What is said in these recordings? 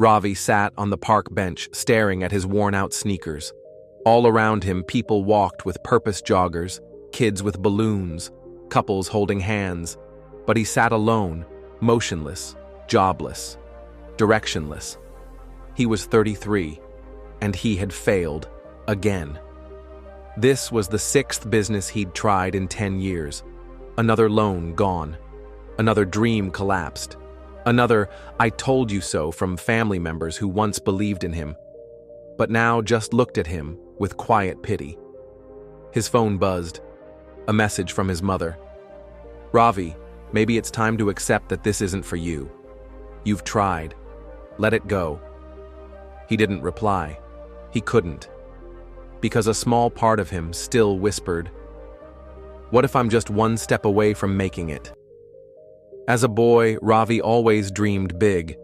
Ravi sat on the park bench, staring at his worn-out sneakers. All around him, people walked with purpose joggers, kids with balloons, couples holding hands. But he sat alone, motionless, jobless, directionless. He was 33, and he had failed again. This was the 6th business he'd tried in 10 years. Another loan gone. Another dream collapsed. Another "I told you so" from family members who once believed in him, but now just looked at him with quiet pity. His phone buzzed. A message from his mother. "Ravi, maybe it's time to accept that this isn't for you. You've tried. Let it go." He didn't reply. He couldn't. Because a small part of him still whispered, "What if I'm just one step away from making it?" As a boy, Ravi always dreamed big.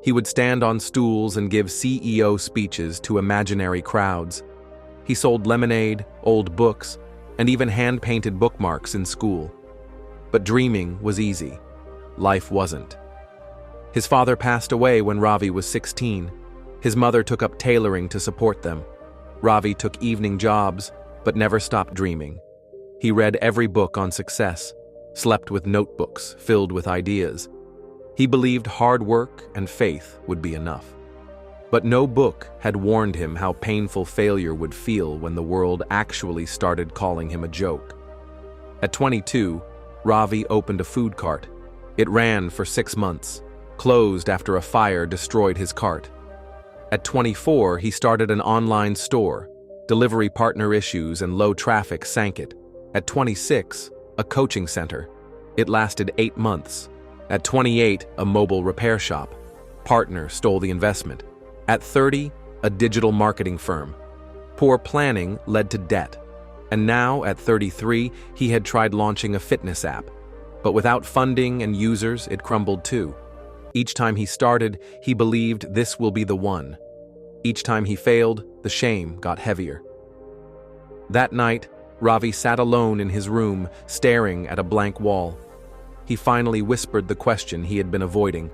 He would stand on stools and give CEO speeches to imaginary crowds. He sold lemonade, old books, and even hand-painted bookmarks in school. But dreaming was easy. Life wasn't. His father passed away when Ravi was 16. His mother took up tailoring to support them. Ravi took evening jobs, but never stopped dreaming. He read every book on success, slept with notebooks filled with ideas. He believed hard work and faith would be enough. But no book had warned him how painful failure would feel when the world actually started calling him a joke. At 22, Ravi opened a food cart. It ran for 6 months, closed after a fire destroyed his cart. At 24, he started an online store. Delivery partner issues and low traffic sank it. At 26, a coaching center. It lasted 8 months. At 28, a mobile repair shop. Partner stole the investment. At 30, a digital marketing firm. Poor planning led to debt. And now, at 33, he had tried launching a fitness app. But without funding and users, it crumbled too. Each time he started, he believed this will be the one. Each time he failed, the shame got heavier. That night, Ravi sat alone in his room, staring at a blank wall. He finally whispered the question he had been avoiding.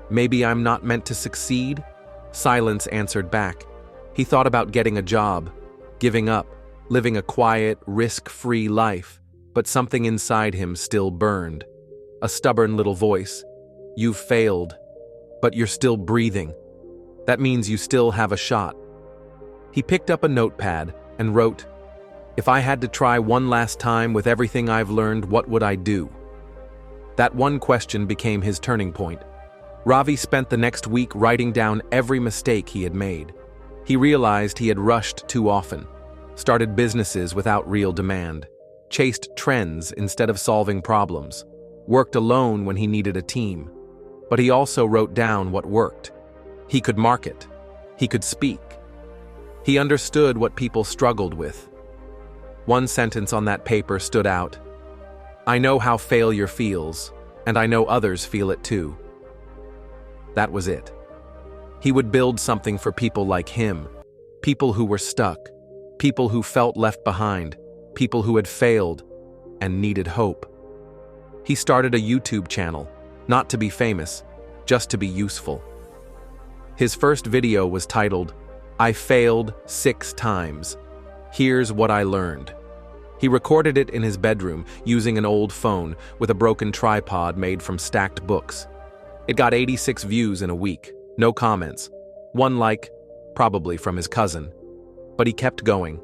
"Maybe I'm not meant to succeed?" Silence answered back. He thought about getting a job, giving up, living a quiet, risk-free life, but something inside him still burned. A stubborn little voice. "You've failed, but you're still breathing. That means you still have a shot." He picked up a notepad and wrote, "If I had to try one last time with everything I've learned, what would I do?" That one question became his turning point. Ravi spent the next week writing down every mistake he had made. He realized he had rushed too often, started businesses without real demand, chased trends instead of solving problems, worked alone when he needed a team. But he also wrote down what worked. He could market. He could speak. He understood what people struggled with. One sentence on that paper stood out. "I know how failure feels, and I know others feel it too." That was it. He would build something for people like him, people who were stuck, people who felt left behind, people who had failed and needed hope. He started a YouTube channel, not to be famous, just to be useful. His first video was titled, "I Failed 6 Times. Here's What I Learned." He recorded it in his bedroom using an old phone with a broken tripod made from stacked books. It got 86 views in a week, no comments, one like, probably from his cousin. But he kept going.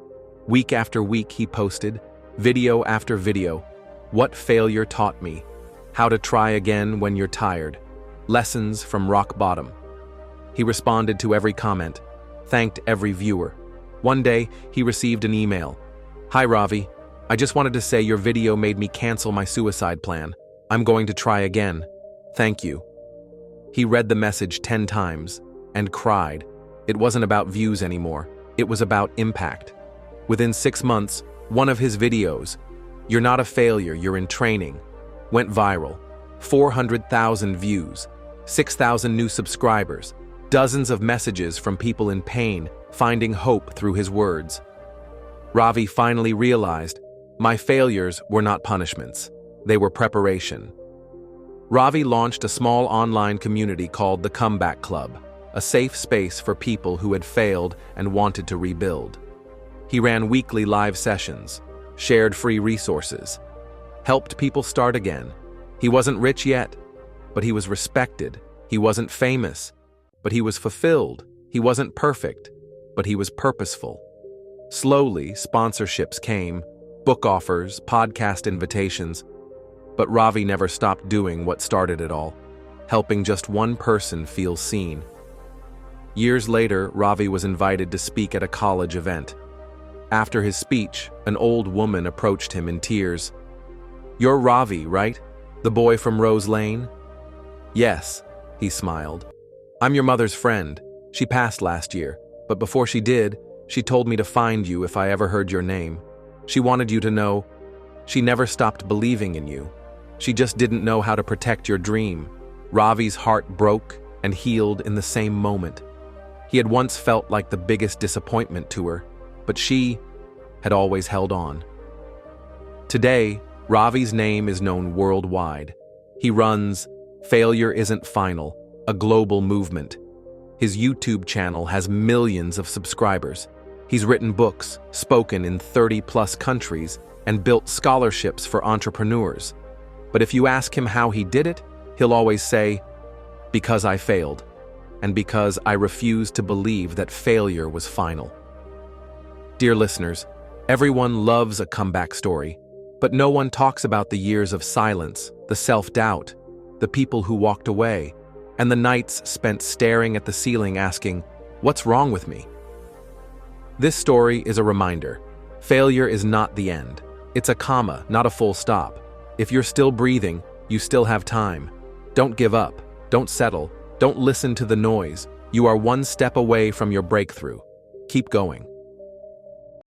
Week after week he posted, video after video. What failure taught me, how to try again when you're tired, lessons from rock bottom. He responded to every comment, thanked every viewer. One day, he received an email. "Hi Ravi, I just wanted to say your video made me cancel my suicide plan. I'm going to try again. Thank you." He read the message 10 times and cried. It wasn't about views anymore. It was about impact. Within 6 months, one of his videos, "You're not a failure, you're in training," went viral. 400,000 views, 6,000 new subscribers, dozens of messages from people in pain, finding hope through his words. Ravi finally realized, my failures were not punishments. They were preparation. Ravi launched a small online community called the Comeback Club, a safe space for people who had failed and wanted to rebuild. He ran weekly live sessions, shared free resources, helped people start again. He wasn't rich yet, but he was respected. He wasn't famous, but he was fulfilled. He wasn't perfect, but he was purposeful. Slowly, sponsorships came, book offers, podcast invitations, but Ravi never stopped doing what started it all, helping just one person feel seen. Years later, Ravi was invited to speak at a college event. After his speech, an old woman approached him in tears. "You're Ravi, right? The boy from Rose Lane?" "Yes," he smiled. "I'm your mother's friend. She passed last year, but before she did, she told me to find you if I ever heard your name. She wanted you to know she never stopped believing in you. She just didn't know how to protect your dream." Ravi's heart broke and healed in the same moment. He had once felt like the biggest disappointment to her, but she had always held on. Today, Ravi's name is known worldwide. He runs Failure Isn't Final, a global movement. His YouTube channel has millions of subscribers. He's written books, spoken in 30-plus countries, and built scholarships for entrepreneurs. But if you ask him how he did it, he'll always say, "Because I failed, and because I refused to believe that failure was final." Dear listeners, everyone loves a comeback story, but no one talks about the years of silence, the self-doubt, the people who walked away, and the nights spent staring at the ceiling asking, "What's wrong with me?" This story is a reminder. Failure is not the end. It's a comma, not a full stop. If you're still breathing, you still have time. Don't give up. Don't settle. Don't listen to the noise. You are one step away from your breakthrough. Keep going.